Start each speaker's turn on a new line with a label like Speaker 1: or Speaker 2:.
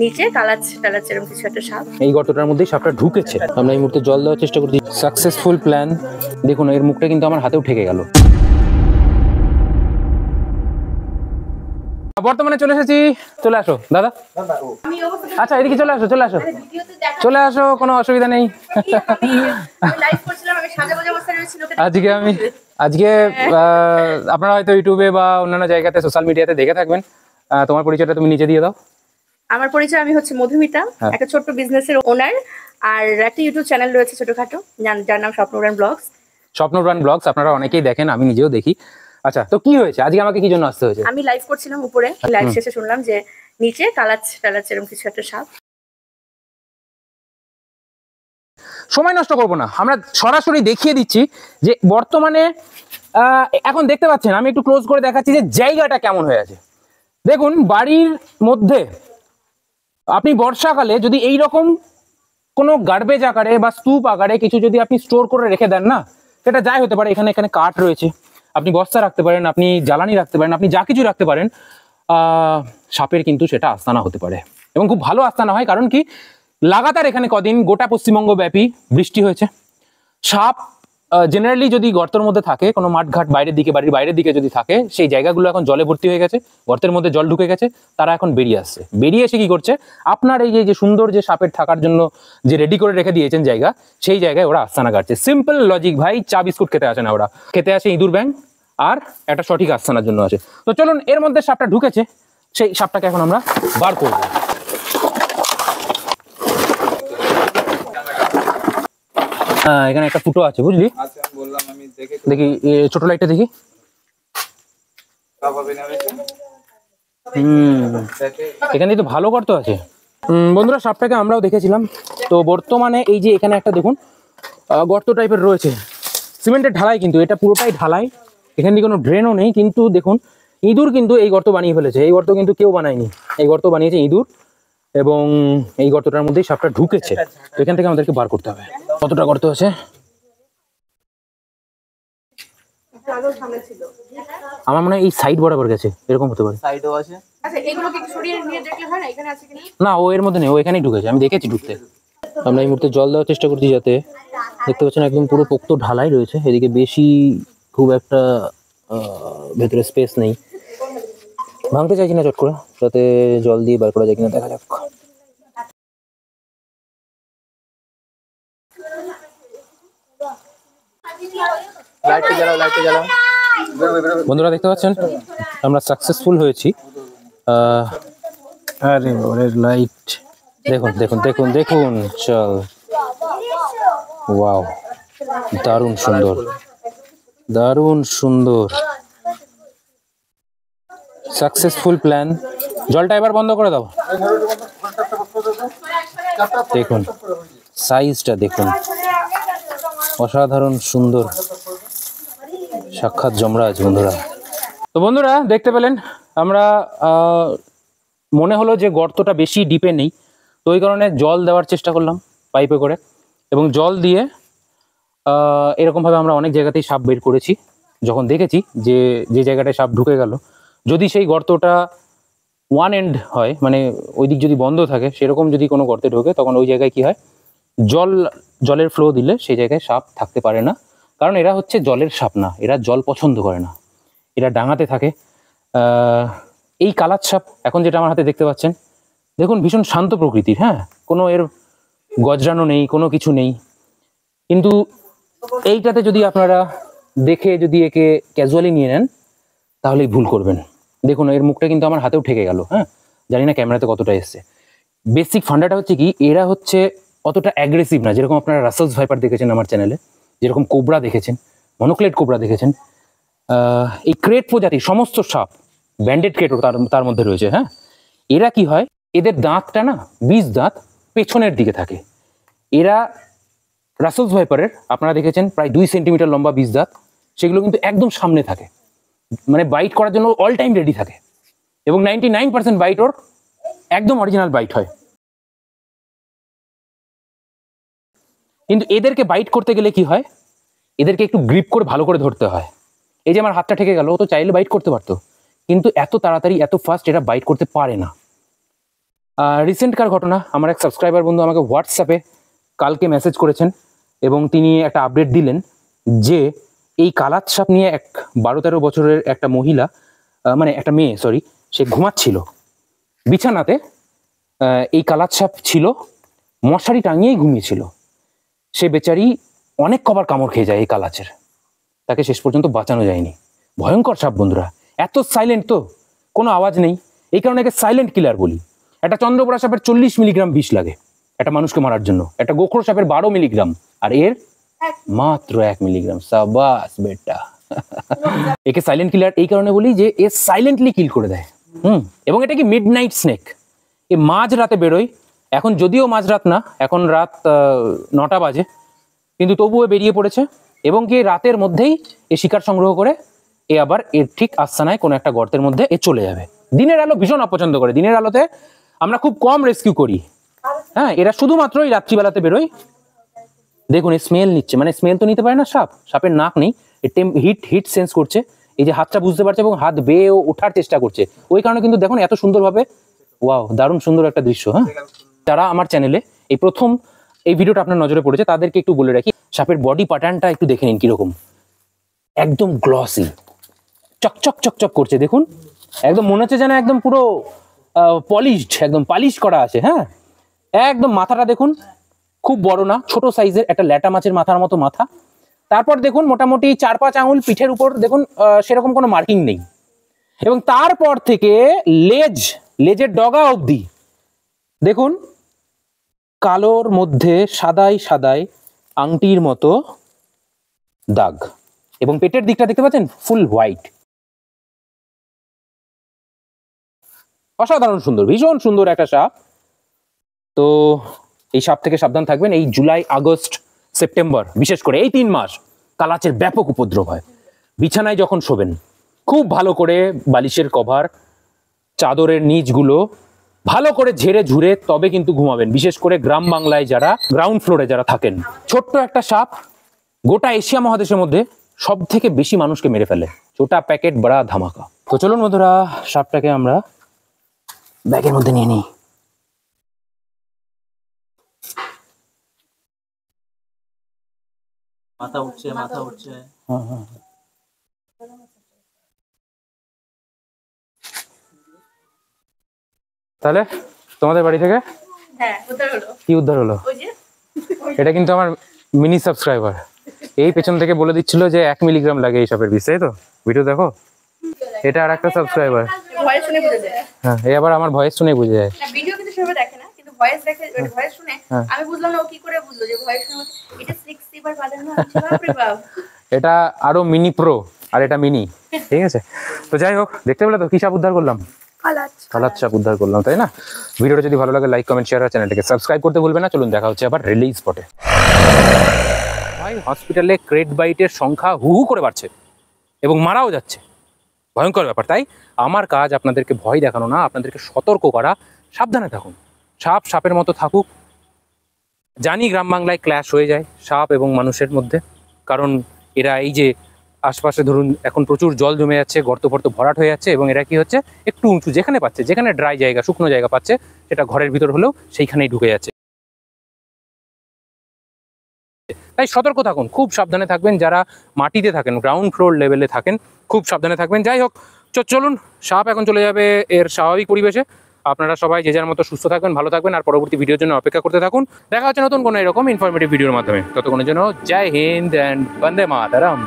Speaker 1: নিচে কালাচ টালাচ এরকম কিছু একটা সাপ।
Speaker 2: এই গর্তটার মধ্যেই সাপটা ঢুকেছে। আমরা এই মুহূর্তে জল দেওয়ার চেষ্টা করছি। Successful plan. দেখুন এর মুখটা কিন্তু আমার হাতেও ঠেকে গেল। বর্তমানে চলে এসেছি। চলে আসো দাদা। আচ্ছা এদিকে চলে আসো, চলে আসো, চলে আসো, কোনো অসুবিধা নেই। আজকে আপনারা হয়তো ইউটিউবে বা অন্যান্য জায়গাতে সোশ্যাল মিডিয়াতে দেখে থাকবেন। তোমার পরিচয়টা তুমি নিচে দিয়ে দাও।
Speaker 1: আমার পরিচয়, আমি হচ্ছে মধুমিতা, একটা ছোট্ট বিজনেসের ওনার, আর একটা ইউটিউব চ্যানেল রয়েছে ছোটখাটো, যার নাম স্বপ্নরান ব্লগস।
Speaker 2: স্বপ্নরান ব্লগস আপনারা অনেকেই দেখেন, আমি নিজেও দেখি। আচ্ছা, তো কি হয়েছে আজকে, আমাকে কি জন্য আসতে হয়েছে?
Speaker 1: আমি লাইভ করছিলাম উপরে, লাইভ শেষে শুনলাম যে নিচে কালাচ টালাচ এরকম কিছু একটা সাপ।
Speaker 2: সময় নষ্ট করবো না, আমরা সরাসরি দেখিয়ে দিচ্ছি যে বর্তমানে এখন দেখতে পাচ্ছেন, আমি একটু ক্লোজ করে দেখাচ্ছি যে জায়গাটা কেমন হয়ে আছে। দেখুন বাড়ির মধ্যে আপনি বর্ষাকালে যদি এই রকম কোনো গার্বেজ আকারে বা স্তূপ আকারে কিছু যদি আপনি স্টোর করে রেখে দেন না, সেটা যাই হতে পারে, এখানে কাঠ রয়েছে, আপনি বস্তা রাখতে পারেন, আপনি জ্বালানি রাখতে পারেন, আপনি যা কিছু রাখতে পারেন, সাপের কিন্তু সেটা আস্তানা হতে পারে, এবং খুব ভালো আস্তানা হয়। কারণ কি, লাগাতার এখানে কদিন গোটা পশ্চিমবঙ্গ ব্যাপী বৃষ্টি হয়েছে। সাপ জেনারেলি যদি গর্তের মধ্যে থাকে, কোনো মাঠঘাট বাইরের দিকে, বাড়ির বাইরের দিকে যদি থাকে, সেই জায়গাগুলো এখন জলে ভর্তি হয়ে গেছে, গর্তের মধ্যে জল ঢুকে গেছে, তারা এখন বেরিয়ে আসছে। বেরিয়ে এসে কি করছে, আপনার এই যে সুন্দর যে সাপের থাকার জন্য যে রেডি করে রেখে দিয়েছেন জায়গা, সেই জায়গায় ওরা আস্তানা কাটছে। সিম্পল লজিক ভাই, চা বিস্কুট খেতে আসে না ওরা, খেতে আসে ইঁদুর ব্যাং, আর একটা সঠিক আস্তানার জন্য আসে। তো চলুন, এর মধ্যে সাপটা ঢুকেছে, সেই সাপটাকে এখন আমরা বার করবো। এখানে একটা ফুটো আছে, বুঝলি? দেখি ছোট লাইটটা দেখি। এখানে তো ভালো গর্ত আছে। বন্ধুরা, সাপটাকে আমরাও দেখেছিলাম। তো বর্তমানে এই যে এখানে একটা দেখুন গর্ত টাইপের রয়েছে, সিমেন্টের ঢালাই, কিন্তু এটা পুরোটাই ঢালাই, এখান থেকে কোনো ড্রেনও নেই। কিন্তু দেখুন, ইঁদুর কিন্তু এই গর্ত বানিয়ে ফেলেছে। এই গর্ত কিন্তু কেউ বানায়নি, এই গর্ত বানিয়েছে ইঁদুর, এবং এই গর্তটার মধ্যেই সাপটা ঢুকেছে। তো এখান থেকে আমাদেরকে বার করতে হবে। কতটা গর্ত আছে? আমার মনে হয় এই সাইড বরাবর গেছে, এরকম হতে পারে।
Speaker 1: সাইডও আছে। আচ্ছা, এগুলো কি সরিয়ে নিয়ে দেখলে হয় না, এখানে আছে কিনা?
Speaker 2: না, ও এর মধ্যে নেই, ও এখানেই ঢুকেছে, আমি দেখেছি ঢুকতে। আমরা এই মুহূর্তে জল দেওয়ার চেষ্টা করছি, যাতে দেখতে পাচ্ছেন একদম পুরো পোক্ত ঢালাই রয়েছে, এদিকে বেশি খুব একটা ভেতরে স্পেস নেই। ভাঙতে চাইছি না চট করে, যাতে জল দিয়ে বার করা যায় কিনা দেখা যাক। বন্ধুরা দেখতে পাচ্ছেন, আমরা সাকসেসফুল হয়েছি। আরে ওরে লাইট দেখুন, দেখুন, দেখুন, দেখুন, চল, ওয়াও, দারুণ সুন্দর, দারুণ সুন্দর, সাকসেসফুল প্ল্যান। জলটা এবার বন্ধ করে দাও। দেখুন সাইজটা, দেখুন, অসাধারণ সুন্দর, সাক্ষাৎ যমরাজ বন্ধুরা। তো বন্ধুরা দেখতে পেলেন, আমরা মনে হলো যে গর্তটা বেশি ডিপে নেই, তো ওই কারণে জল দেওয়ার চেষ্টা করলাম পাইপে করে, এবং জল দিয়ে এরকমভাবে আমরা অনেক জায়গাতেই সাপ বের করেছি। যখন দেখেছি যে যে জায়গাটায় সাপ ঢুকে গেল, যদি সেই গর্তটা ওয়ান এন্ড হয়, মানে ওই দিক যদি বন্ধ থাকে, সেরকম যদি কোনো গর্তে ঢোকে, তখন ওই জায়গায় কি হয়, জলের ফ্লো দিলে সেই জায়গায় সাপ থাকতে পারে না। কারণ এরা হচ্ছে জলের সাপ না, এরা জল পছন্দ করে না, এরা ডাঙাতে থাকে। এই কালাচ সাপ এখন যেটা আমার হাতে দেখতে পাচ্ছেন, দেখুন ভীষণ শান্ত প্রকৃতির, হ্যাঁ, কোনো এর গজরানো নেই, কোনো কিছু নেই। কিন্তু এইটাতে যদি আপনারা দেখে যদি একে ক্যাজুয়ালি নিয়ে নেন, তাহলেই ভুল করবেন। দেখুন এর মুখটা কিন্তু আমার হাতেও ঠেকে গেল, হ্যাঁ, জানি না ক্যামেরাতে কতটা এসছে। বেসিক ফান্ডাটা হচ্ছে কি, এরা হচ্ছে অতটা অ্যাগ্রেসিভ না, যেরকম আপনারা রাসেলস ভাইপার দেখেছেন আমার চ্যানেলে, যেরকম কোবরা দেখেছেন, মনোক্লেট কোবরা দেখেছেন। এই ক্রেট প্রজাতির সমস্ত সাপ, ব্যান্ডেড ক্রেটও তার মধ্যে রয়েছে, হ্যাঁ। এরা কি হয়, এদের দাঁতটা না, 20 দাঁত পেছনের দিকে থাকে। এরা রাসেলস ভাইপারের আপনারা দেখেছেন প্রায় 2 সেন্টিমিটার লম্বা 20 দাঁত, সেগুলো কিন্তু একদম সামনে থাকে, মানে বাইট করার জন্য অল টাইম রেডি থাকে, এবং 99% বাইট ওর একদম অরিজিনাল বাইট হয়। কিন্তু এদেরকে বাইট করতে গেলে কি হয়, এদেরকে একটু গ্রিপ করে ভালো করে ধরতে হয়। এই যে আমার হাতটা ঠেকে গেল, ও তো চাইলে বাইট করতে পারতো, কিন্তু এত তাড়াতাড়ি এত ফাস্ট এরা বাইট করতে পারে না। রিসেন্টকার ঘটনা, আমার এক সাবস্ক্রাইবার বন্ধু আমাকে হোয়াটসঅ্যাপে কালকে মেসেজ করেছেন এবং তিনি একটা আপডেট দিলেন যে এই কালাত সাপ নিয়ে এক 12-13 বছরের একটা মহিলা, মানে একটা মেয়ে সরি, সে ঘুমাচ্ছিল বিছানাতে। এই কালাত সাপ ছিল, মশারি টাঙিয়েই ঘুমিয়েছিল। সে বেচারি অনেক কবার কামড় খেয়ে যায় এই কালাচের, তাকে শেষ পর্যন্ত বাঁচানো যায়নি। ভয়ঙ্কর সাপ বন্ধুরা, এত সাইলেন্ট, তো কোনো আওয়াজ নেই, এই কারণে একে সাইলেন্ট কিলার বলি। একটা চন্দ্রপোড়া সাপের 40 মিলিগ্রাম বিষ লাগে একটা মানুষকে মারার জন্য, একটা গোখর সাপের 12 মিলিগ্রাম, আর এর মাত্র 1 মিলিগ্রাম। সাবাস বেটা। একে সাইলেন্ট কিলার এই কারণে বলি যে এ সাইলেন্টলি কিল করে দেয়। এবং এটা কি মিডনাইট স্নেক, এ মাঝ রাতে বেরোয়। এখন যদিও মাঝ রাত না, এখন রাত 9টা বাজে, কিন্তু তবুও বেরিয়ে পড়েছে এবং কি রাতের মধ্যেই এ শিকার সংগ্রহ করে এ আবার এর ঠিক আস্তানায় কোনো একটা গর্তের মধ্যে এ চলে যাবে। দিনের আলো ভীষণ অপছন্দ করে, দিনের আলোতে আমরা খুব কম রেস্কিউ করি। হ্যাঁ, এরা শুধুমাত্র এই রাত্রিবেলাতে বেরোয়। দেখুন এই স্মেল নিচ্ছে, মানে স্মেল তো নিতে পারে না সাপ, সাপের নাক নেই, হিট সেন্স করছে, এই যে হাতটা বুঝতে পারছে এবং হাত বেয়ে ওঠার চেষ্টা করছে। ওই কারণে কিন্তু দেখুন এত সুন্দরভাবে, ওয়াও দারুণ সুন্দর একটা দৃশ্য। হ্যাঁ, যারা আমার চ্যানেলে এই প্রথম এই ভিডিওটা আপনার নজরে পড়েছে তাদেরকে একটু বলে রাখি, সাপের বডি প্যাটার্নটা একটু দেখে নিন কিরকম, একদম গ্লসি, চকচক চকচক করছে। দেখুন একদম মনে হচ্ছে যেন একদম পুরো পলিশড, একদম পালিশ করা আছে। হ্যাঁ, একদম মাথাটা দেখুন খুব বড় না, ছোট সাইজের একটা ল্যাটা মাছের মাথার মতো মাথা। তারপর দেখুন মোটামুটি 4-5 আঙুল পিঠের উপর দেখুন সেরকম কোনো মার্কিং নেই, এবং তারপর থেকে লেজের ডগা অবধি দেখুন কালোর মধ্যে সাদাই সাদাই আংটির মতো দাগ, এবং পেটের দিকটা দেখতে পাচ্ছেন ফুল হোয়াইট। অসাধারণ সুন্দর, ভীষণ সুন্দর একটা সাপ। তো এই সাপ থেকে সাবধান থাকবেন। এই জুলাই, আগস্ট, সেপ্টেম্বর, বিশেষ করে এই 3 মাস কালাচের ব্যাপক উপদ্রব হয়। বিছানায় যখন শোবেন খুব ভালো করে বালিশের কভার, চাদরের নিচগুলো ভালো করে ঝেড়ে ঝুড়ে তবে কিন্তু ঘুমাবেন, বিশেষ করে গ্রাম বাংলায় যারা গ্রাউন্ড ফ্লোরে যারা থাকেন। ছোট্ট একটা সাপ গোটা এশিয়া মহাদেশের মধ্যে সব থেকে বেশি মানুষকে মেরে ফেলে। ছোটা প্যাকেট বড়া ধামাকা। তো চলুন বন্ধুরা, সাপটাকে আমরা ব্যাগের মধ্যে নিয়ে নিই।
Speaker 3: মাথা উঠছে, মাথা উঠছে।
Speaker 2: তাহলে তোমাদের বাড়ি থেকে কি উদ্ধার হলো? এটা কিন্তু আমার মিনি সাবস্ক্রাইবার, এই পেছন থেকে বলে দিচ্ছিল যে 1 মিলিগ্রাম লাগে এই সাপের বিষ, তাই তো? ভিডিও দেখো, এটা আর একটা সাবস্ক্রাইবার। হ্যাঁ, এই আবার আমার ভয়েস শুনে বুঝে যায়।
Speaker 1: ভিডিও কিন্তু সেভাবে দেখে না, কিন্তু ভয়েস দেখে, ভয়েস শুনে আমি বুঝলাম না ও কি করে বুঝলো যে ভয়েস শুনে এটা 6 বার বাজানো আছে। বাপ রে বাপ,
Speaker 2: এটা আরো মিনি প্রো, আর এটা মিনি। ঠিক আছে, তো যাই হোক, দেখতে পেলে তো কি সাপ উদ্ধার করলাম? কালাত সাপ উদ্ধার করলাম, তাই না? ভিডিওটা যদি ভালো লাগে লাইক, কমেন্ট, শেয়ার আর চ্যানেলটাকে সাবস্ক্রাইব করতে ভুলবেন না। চলুন দেখা হচ্ছে আবার রিলিজ স্পটে। ভাই, হসপিটালে ক্রেট বাইটের সংখ্যা হু হু করে বাড়ছে এবং মারাও যাচ্ছে, ভয়ঙ্কর ব্যাপার। তাই আমার কাজ আপনাদেরকে ভয় দেখানো না, আপনাদেরকে সতর্ক করা, সাবধানে থাকুন। সাপ সাপের মতো থাকুক। জানি গ্রাম বাংলায় ক্ল্যাশ হয়ে যায় সাপ এবং মানুষের মধ্যে, কারণ এরা এই যে আশপাশে ধরুন এখন প্রচুর জল জমে যাচ্ছে, গর্ত ফর্ত ভরাট হয়ে যাচ্ছে, এবং এরা কি হচ্ছে একটু উঁচু যেখানে পাচ্ছে, যেখানে ড্রাই জায়গা, শুকনো জায়গা পাচ্ছে, সেটা ঘরের ভিতর হলেও সেইখানেই ঢুকে যাচ্ছে। তাই সতর্ক থাকুন, খুব সাবধানে থাকবেন। যারা মাটিতে থাকেন, গ্রাউন্ড ফ্লোর লেভেলে থাকেন, খুব সাবধানে থাকবেন। যাই হোক, চলুন, সাপ এখন চলে যাবে এর স্বাভাবিক পরিবেশে। আপনারা সবাই যে যার মতো সুস্থ থাকবেন, ভালো থাকবেন, আর পরবর্তী ভিডিওর জন্য অপেক্ষা করতে থাকুন। দেখা হচ্ছে নতুন কোনো এরকম ইনফরমেটিভ ভিডিওর মাধ্যমে। ততক্ষণের জন্য জয় হিন্দ অ্যান্ড বন্দে মাতরম।